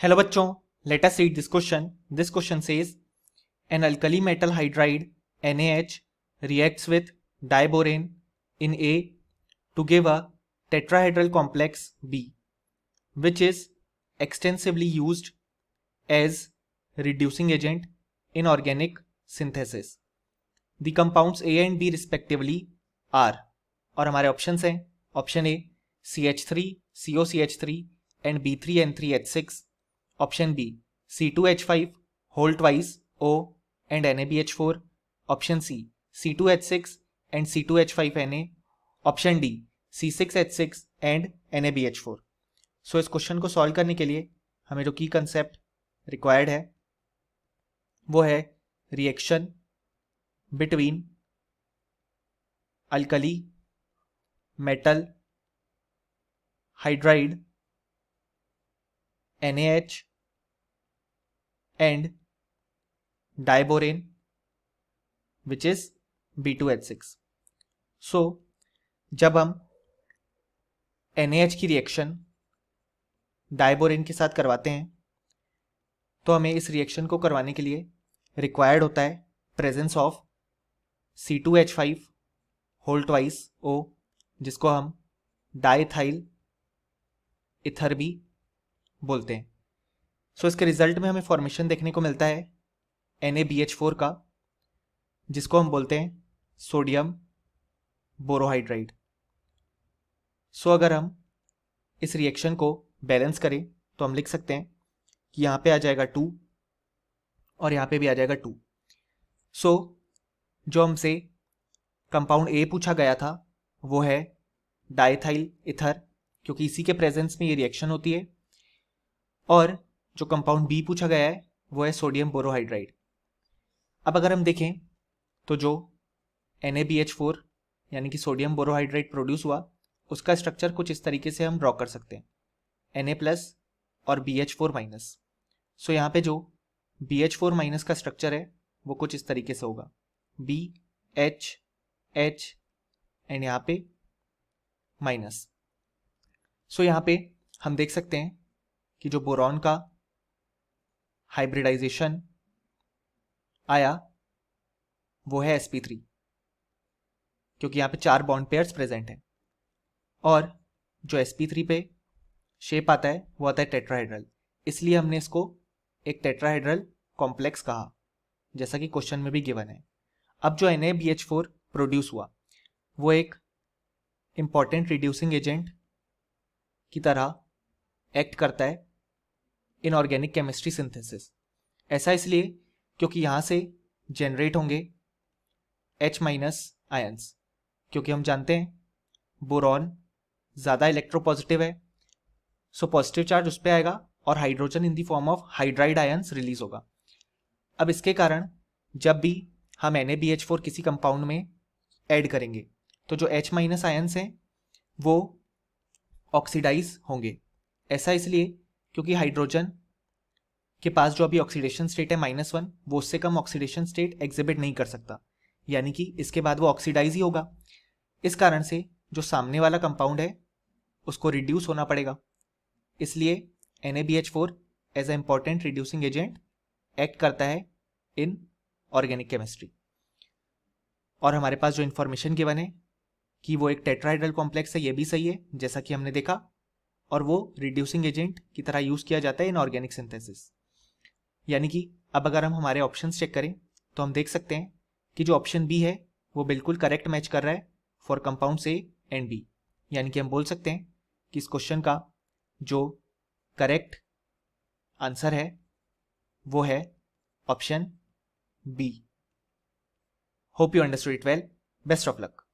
Hello बच्चों, let us read this question. This question says an alkali metal hydride NaH reacts with diborane in A to give a tetrahedral complex B, which is extensively used as reducing agent in organic synthesis. The compounds A and B respectively are, और हमारे options हैं option A CH3 COCH3 and B3N3H6, option B C2H5 whole twice O and NaBH4, option C C2H6 and C2H5Na, option D C6H6 and NaBH4. So इस question को solve करने के लिए हमें जो की कंसेप्ट रिक्वायर्ड है वो है reaction between alkali metal hydride NaH and diborane which is B2H6. So जब हम NaH की रिएक्शन डायबोरेन के साथ करवाते हैं तो हमें इस रिएक्शन को करवाने के लिए रिक्वायर्ड होता है presence of C2H5 whole twice O, जिसको हम डाइथाइल इथर भी बोलते हैं. सो इसके रिजल्ट में हमें फॉर्मेशन देखने को मिलता है NaBH4 का, जिसको हम बोलते हैं सोडियम बोरोहाइड्राइड. सो अगर हम इस रिएक्शन को बैलेंस करें तो हम लिख सकते हैं कि यहाँ पे आ जाएगा 2 और यहाँ पे भी आ जाएगा 2. सो जो हमसे कंपाउंड ए पूछा गया था वो है डाइथाइल इथर, क्योंकि इसी के प्रेजेंस में ये रिएक्शन होती है. और जो कंपाउंड बी पूछा गया है वो है सोडियम बोरोहाइड्राइड. अब अगर हम देखें तो जो NaBH4 यानी कि सोडियम बोरोहाइड्राइड प्रोड्यूस हुआ उसका स्ट्रक्चर कुछ इस तरीके से हम ड्रॉ कर सकते हैं Na+ और BH4-. सो यहाँ पे जो BH4- का स्ट्रक्चर है वो कुछ इस तरीके से होगा BH H एंड यहाँ पे माइनस. सो यहाँ पे हम देख सकते हैं कि जो बोरॉन का हाइब्रिडाइजेशन आया वो है sp3, क्योंकि यहाँ पे 4 बॉन्ड पेयर्स प्रेजेंट हैं. और जो sp3 पे शेप आता है वो आता है टेट्राहेड्रल, इसलिए हमने इसको एक टेट्राहेड्रल कॉम्प्लेक्स कहा, जैसा कि क्वेश्चन में भी गिवन है. अब जो NaBH4 प्रोड्यूस हुआ वो एक इंपॉर्टेंट रिड्यूसिंग एजेंट की तरह एक्ट करता है इन ऑर्गेनिक केमिस्ट्री सिंथेसिस. ऐसा इसलिए क्योंकि यहाँ से जनरेट होंगे H- आयंस, क्योंकि हम जानते हैं बोरॉन ज़्यादा इलेक्ट्रोपॉजिटिव है. सो पॉजिटिव चार्ज उस पर आएगा और hydrogen in the form of hydride ions release होगा. अब इसके कारण जब भी हम NaBH4 किसी कंपाउंड में ऐड करेंगे तो जो H- आयंस हैं वो ऑक्सीडाइज होंगे. ऐसा इसलिए क्योंकि हाइड्रोजन के पास जो अभी ऑक्सीडेशन स्टेट है -1, वो उससे कम ऑक्सीडेशन स्टेट एग्जिबिट नहीं कर सकता, यानी कि इसके बाद वो ऑक्सीडाइज ही होगा. इस कारण से जो सामने वाला कंपाउंड है उसको रिड्यूस होना पड़ेगा, इसलिए NaBH4 as a important reducing agent act करता है इन ऑर्गेनिक केमिस्ट्री. और हमारे पास जो इन्फॉर्मेशन गिवन है कि वो एक टेट्राहेड्रल कॉम्प्लेक्स है, ये भी सही है जैसा कि हमने देखा, और वो रिड्यूसिंग एजेंट की तरह यूज किया जाता है इन ऑर्गेनिक सिंथेसिस. यानी कि अब अगर हम हमारे ऑप्शंस चेक करें तो हम देख सकते हैं कि जो ऑप्शन बी है वो बिल्कुल करेक्ट मैच कर रहा है for compounds A and B. यानी कि हम बोल सकते हैं कि इस क्वेश्चन का जो करेक्ट आंसर है वो है option B. Hope you understood it well. Best of luck.